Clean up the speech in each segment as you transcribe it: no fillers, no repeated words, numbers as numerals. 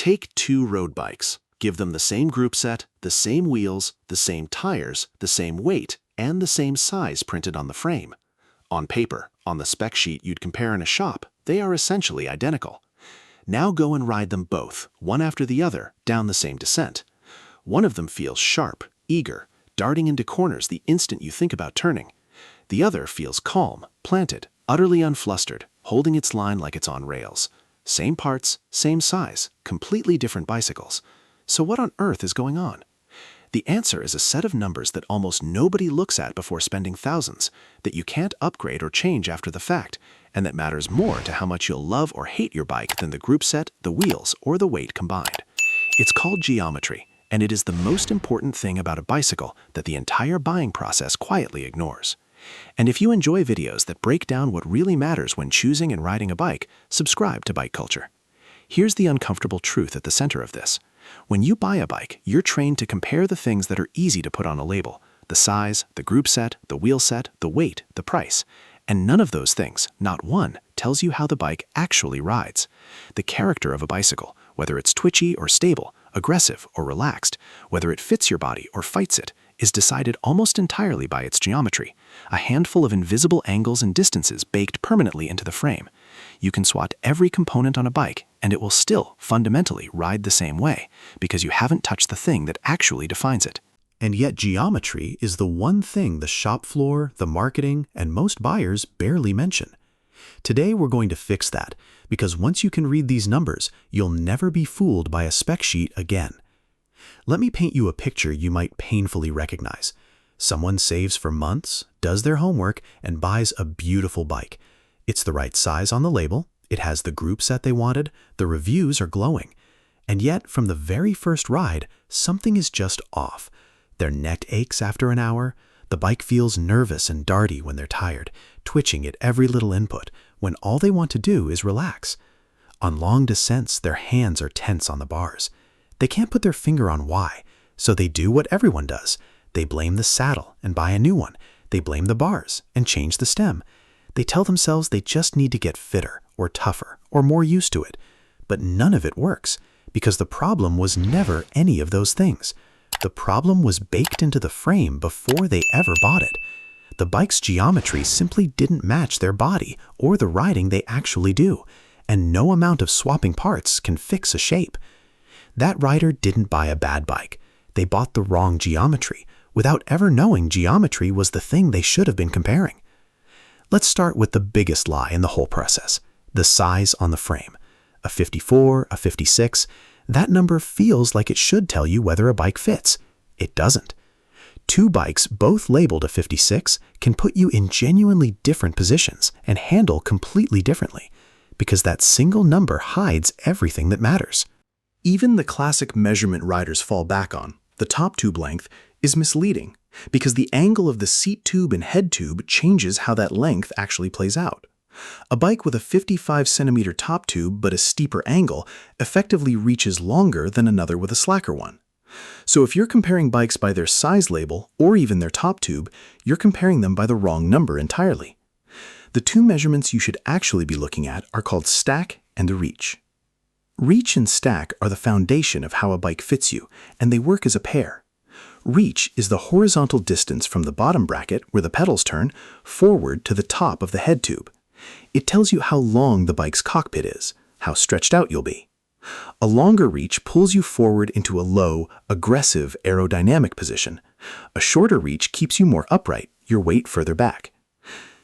Take two road bikes. Give them the same group set, the same wheels, the same tires, the same weight, and the same size printed on the frame. On paper, on the spec sheet you'd compare in a shop, they are essentially identical. Now go and ride them both, one after the other, down the same descent. One of them feels sharp, eager, darting into corners the instant you think about turning. The other feels calm, planted, utterly unflustered, holding its line like it's on rails. Same parts, same size, completely different bicycles. So what on earth is going on? The answer is a set of numbers that almost nobody looks at before spending thousands, that you can't upgrade or change after the fact, and that matters more to how much you'll love or hate your bike than the group set, the wheels, or the weight combined. It's called geometry, and it is the most important thing about a bicycle that the entire buying process quietly ignores. And if you enjoy videos that break down what really matters when choosing and riding a bike, subscribe to Bike Culture. Here's the uncomfortable truth at the center of this. When you buy a bike, you're trained to compare the things that are easy to put on a label: the size, the group set, the wheel set, the weight, the price. And none of those things, not one, tells you how the bike actually rides. The character of a bicycle, whether it's twitchy or stable, aggressive or relaxed, whether it fits your body or fights it, is decided almost entirely by its geometry, a handful of invisible angles and distances baked permanently into the frame. You can swat every component on a bike, and it will still fundamentally ride the same way, because you haven't touched the thing that actually defines it. And yet geometry is the one thing the shop floor, the marketing, and most buyers barely mention. Today we're going to fix that, because once you can read these numbers, you'll never be fooled by a spec sheet again. Let me paint you a picture you might painfully recognize. Someone saves for months, does their homework, and buys a beautiful bike. It's the right size on the label, it has the group set they wanted, the reviews are glowing. And yet, from the very first ride, something is just off. Their neck aches after an hour, the bike feels nervous and darty when they're tired, twitching at every little input, when all they want to do is relax. On long descents, their hands are tense on the bars. They can't put their finger on why, so they do what everyone does. They blame the saddle and buy a new one. They blame the bars and change the stem. They tell themselves they just need to get fitter or tougher or more used to it. But none of it works, because the problem was never any of those things. The problem was baked into the frame before they ever bought it. The bike's geometry simply didn't match their body or the riding they actually do, and no amount of swapping parts can fix a shape. That rider didn't buy a bad bike. They bought the wrong geometry, without ever knowing geometry was the thing they should have been comparing. Let's start with the biggest lie in the whole process: the size on the frame. A 54, a 56, that number feels like it should tell you whether a bike fits. It doesn't. Two bikes, both labeled a 56, can put you in genuinely different positions and handle completely differently, because that single number hides everything that matters. Even the classic measurement riders fall back on, the top tube length, is misleading, because the angle of the seat tube and head tube changes how that length actually plays out. A bike with a 55 centimeter top tube but a steeper angle effectively reaches longer than another with a slacker one. So if you're comparing bikes by their size label or even their top tube, you're comparing them by the wrong number entirely. The two measurements you should actually be looking at are called stack and the reach. Reach and stack are the foundation of how a bike fits you, and they work as a pair. Reach is the horizontal distance from the bottom bracket, where the pedals turn, forward to the top of the head tube. It tells you how long the bike's cockpit is, how stretched out you'll be. A longer reach pulls you forward into a low, aggressive aerodynamic position. A shorter reach keeps you more upright, your weight further back.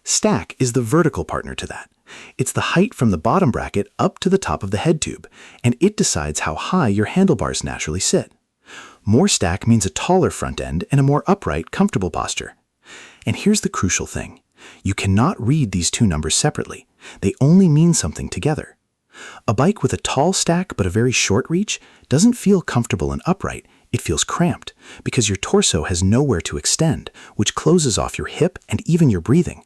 Stack is the vertical partner to that. It's the height from the bottom bracket up to the top of the head tube, and it decides how high your handlebars naturally sit. More stack means a taller front end and a more upright, comfortable posture. And here's the crucial thing. You cannot read these two numbers separately. They only mean something together. A bike with a tall stack but a very short reach doesn't feel comfortable and upright. It feels cramped, because your torso has nowhere to extend, which closes off your hip and even your breathing.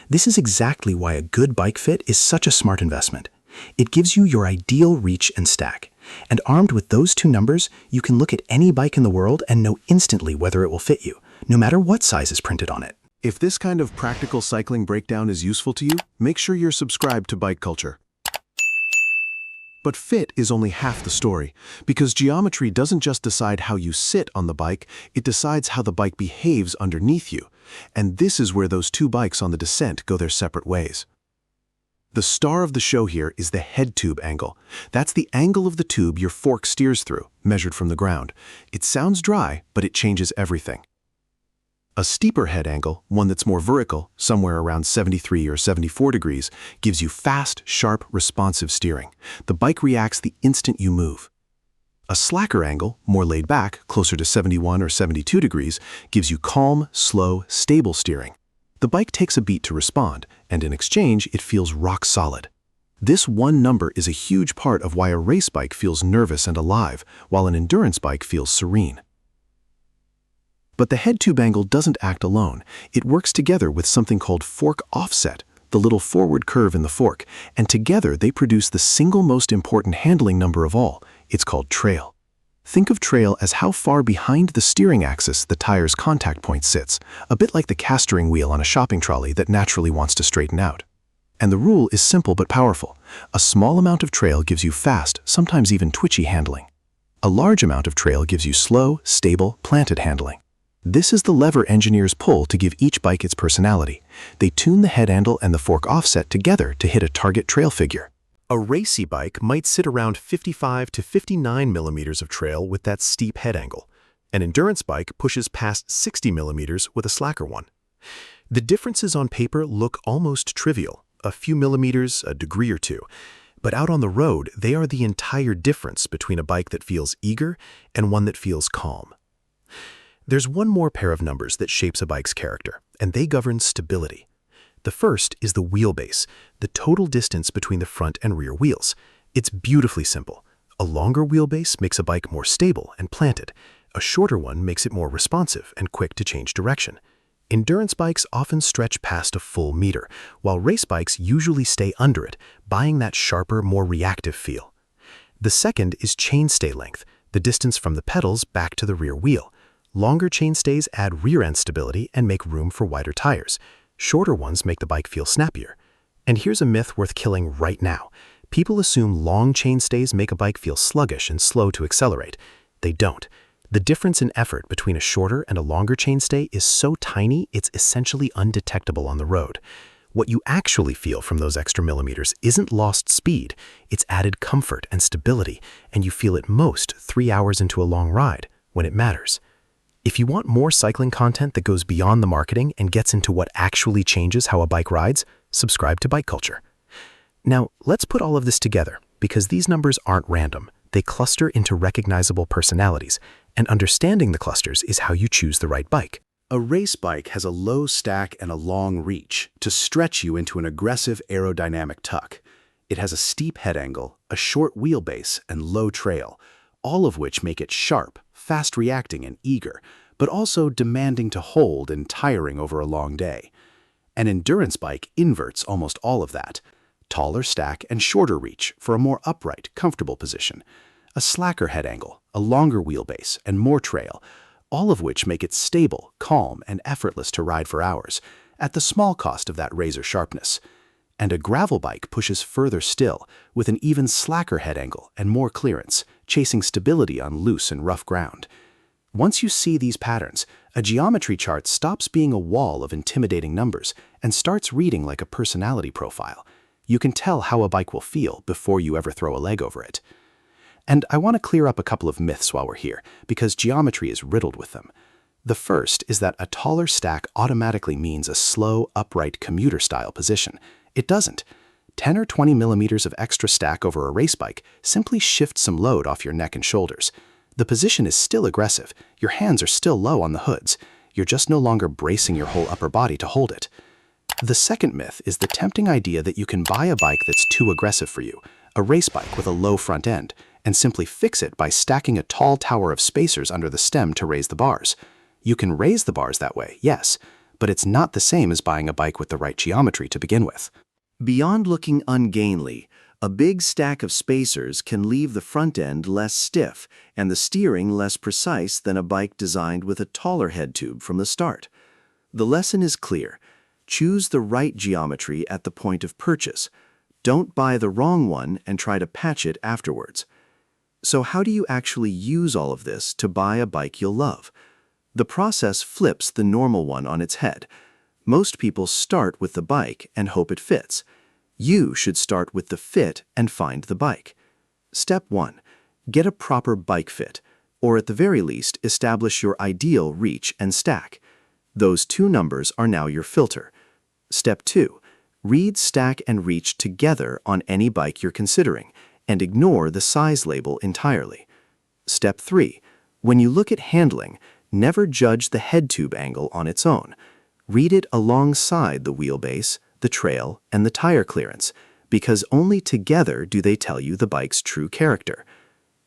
This is exactly why a good bike fit is such a smart investment. It gives you your ideal reach and stack. And armed with those two numbers, you can look at any bike in the world and know instantly whether it will fit you, no matter what size is printed on it. If this kind of practical cycling breakdown is useful to you, make sure you're subscribed to Bike Culture. But fit is only half the story, because geometry doesn't just decide how you sit on the bike, it decides how the bike behaves underneath you. And this is where those two bikes on the descent go their separate ways. The star of the show here is the head tube angle. That's the angle of the tube your fork steers through, measured from the ground. It sounds dry, but it changes everything. A steeper head angle, one that's more vertical, somewhere around 73 or 74 degrees, gives you fast, sharp, responsive steering. The bike reacts the instant you move. A slacker angle, more laid back, closer to 71 or 72 degrees, gives you calm, slow, stable steering. The bike takes a beat to respond, and in exchange, it feels rock solid. This one number is a huge part of why a race bike feels nervous and alive, while an endurance bike feels serene. But the head tube angle doesn't act alone. It works together with something called fork offset, the little forward curve in the fork, and together they produce the single most important handling number of all. It's called trail. Think of trail as how far behind the steering axis the tire's contact point sits, a bit like the castering wheel on a shopping trolley that naturally wants to straighten out. And the rule is simple but powerful. A small amount of trail gives you fast, sometimes even twitchy handling. A large amount of trail gives you slow, stable, planted handling. This is the lever engineers pull to give each bike its personality. They tune the head handle and the fork offset together to hit a target trail figure. A racy bike might sit around 55 to 59 millimeters of trail with that steep head angle. An endurance bike pushes past 60 millimeters with a slacker one. The differences on paper look almost trivial, a few millimeters, a degree or two. But out on the road, they are the entire difference between a bike that feels eager and one that feels calm. There's one more pair of numbers that shapes a bike's character, and they govern stability. The first is the wheelbase, the total distance between the front and rear wheels. It's beautifully simple. A longer wheelbase makes a bike more stable and planted. A shorter one makes it more responsive and quick to change direction. Endurance bikes often stretch past a full meter, while race bikes usually stay under it, buying that sharper, more reactive feel. The second is chainstay length, the distance from the pedals back to the rear wheel. Longer chainstays add rear-end stability and make room for wider tires. Shorter ones make the bike feel snappier. And here's a myth worth killing right now. People assume long chainstays make a bike feel sluggish and slow to accelerate. They don't. The difference in effort between a shorter and a longer chainstay is so tiny it's essentially undetectable on the road. What you actually feel from those extra millimeters isn't lost speed, it's added comfort and stability, and you feel it most 3 hours into a long ride, when it matters. If you want more cycling content that goes beyond the marketing and gets into what actually changes how a bike rides, subscribe to Bike Culture. Now, let's put all of this together, because these numbers aren't random. They cluster into recognizable personalities, and understanding the clusters is how you choose the right bike. A race bike has a low stack and a long reach to stretch you into an aggressive aerodynamic tuck. It has a steep head angle, a short wheelbase, and low trail, all of which make it sharp, fast-reacting and eager, but also demanding to hold and tiring over a long day. An endurance bike inverts almost all of that. Taller stack and shorter reach for a more upright, comfortable position. A slacker head angle, a longer wheelbase, and more trail, all of which make it stable, calm, and effortless to ride for hours, at the small cost of that razor sharpness. And a gravel bike pushes further still, with an even slacker head angle and more clearance, chasing stability on loose and rough ground. Once you see these patterns, a geometry chart stops being a wall of intimidating numbers and starts reading like a personality profile. You can tell how a bike will feel before you ever throw a leg over it. And I want to clear up a couple of myths while we're here, because geometry is riddled with them. The first is that a taller stack automatically means a slow, upright commuter-style position. It doesn't. 10 or 20 millimeters of extra stack over a race bike simply shifts some load off your neck and shoulders. The position is still aggressive. Your hands are still low on the hoods. You're just no longer bracing your whole upper body to hold it. The second myth is the tempting idea that you can buy a bike that's too aggressive for you, a race bike with a low front end, and simply fix it by stacking a tall tower of spacers under the stem to raise the bars. You can raise the bars that way, yes, but it's not the same as buying a bike with the right geometry to begin with. Beyond looking ungainly, a big stack of spacers can leave the front end less stiff and the steering less precise than a bike designed with a taller head tube from the start. The lesson is clear. Choose the right geometry at the point of purchase. Don't buy the wrong one and try to patch it afterwards. So how do you actually use all of this to buy a bike you'll love? The process flips the normal one on its head. Most people start with the bike and hope it fits. You should start with the fit and find the bike. Step 1. Get a proper bike fit, or at the very least, establish your ideal reach and stack. Those two numbers are now your filter. Step 2. Read stack and reach together on any bike you're considering, and ignore the size label entirely. Step 3. When you look at handling, never judge the head tube angle on its own. Read it alongside the wheelbase, the trail, and the tire clearance, because only together do they tell you the bike's true character.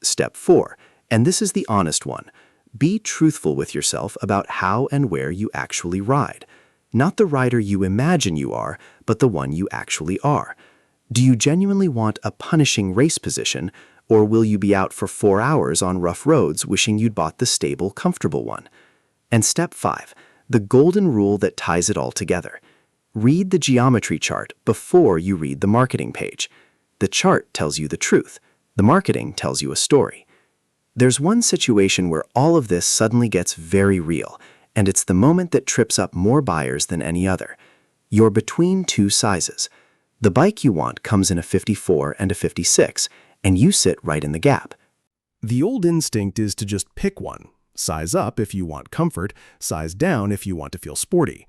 Step 4, and this is the honest one. Be truthful with yourself about how and where you actually ride. Not the rider you imagine you are, but the one you actually are. Do you genuinely want a punishing race position, or will you be out for 4 hours on rough roads wishing you'd bought the stable, comfortable one? And step 5, the golden rule that ties it all together. Read the geometry chart before you read the marketing page. The chart tells you the truth. The marketing tells you a story. There's one situation where all of this suddenly gets very real, and it's the moment that trips up more buyers than any other. You're between two sizes. The bike you want comes in a 54 and a 56, and you sit right in the gap. The old instinct is to just pick one. Size up if you want comfort, size down if you want to feel sporty.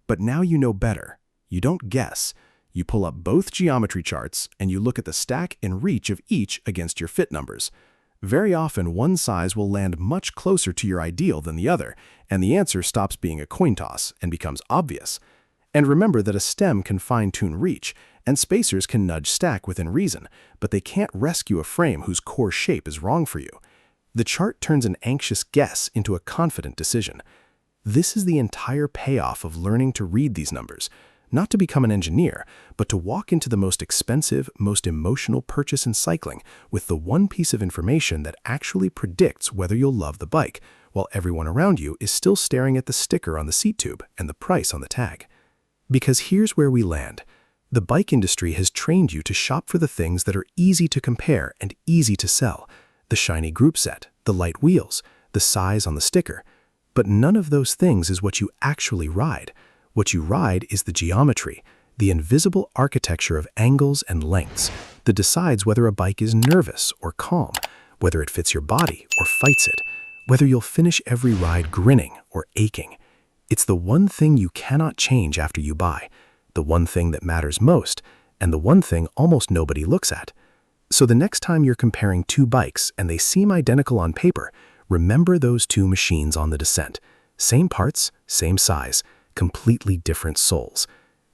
But now you know better. You don't guess. You pull up both geometry charts and you look at the stack and reach of each against your fit numbers. Very often, one size will land much closer to your ideal than the other, and the answer stops being a coin toss and becomes obvious. And remember that a stem can fine-tune reach, and spacers can nudge stack within reason, but they can't rescue a frame whose core shape is wrong for you. The chart turns an anxious guess into a confident decision. This is the entire payoff of learning to read these numbers, not to become an engineer, but to walk into the most expensive, most emotional purchase in cycling with the one piece of information that actually predicts whether you'll love the bike, while everyone around you is still staring at the sticker on the seat tube and the price on the tag. Because here's where we land. The bike industry has trained you to shop for the things that are easy to compare and easy to sell. The shiny group set, the light wheels, the size on the sticker. But none of those things is what you actually ride. What you ride is the geometry, the invisible architecture of angles and lengths that decides whether a bike is nervous or calm, whether it fits your body or fights it, whether you'll finish every ride grinning or aching. It's the one thing you cannot change after you buy, the one thing that matters most, and the one thing almost nobody looks at. So the next time you're comparing two bikes and they seem identical on paper, remember those two machines on the descent. Same parts, same size, completely different souls.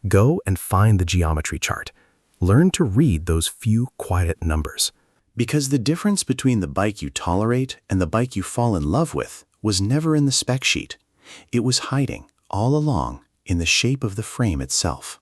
Go and find the geometry chart. Learn to read those few quiet numbers. Because the difference between the bike you tolerate and the bike you fall in love with was never in the spec sheet. It was hiding, all along, in the shape of the frame itself.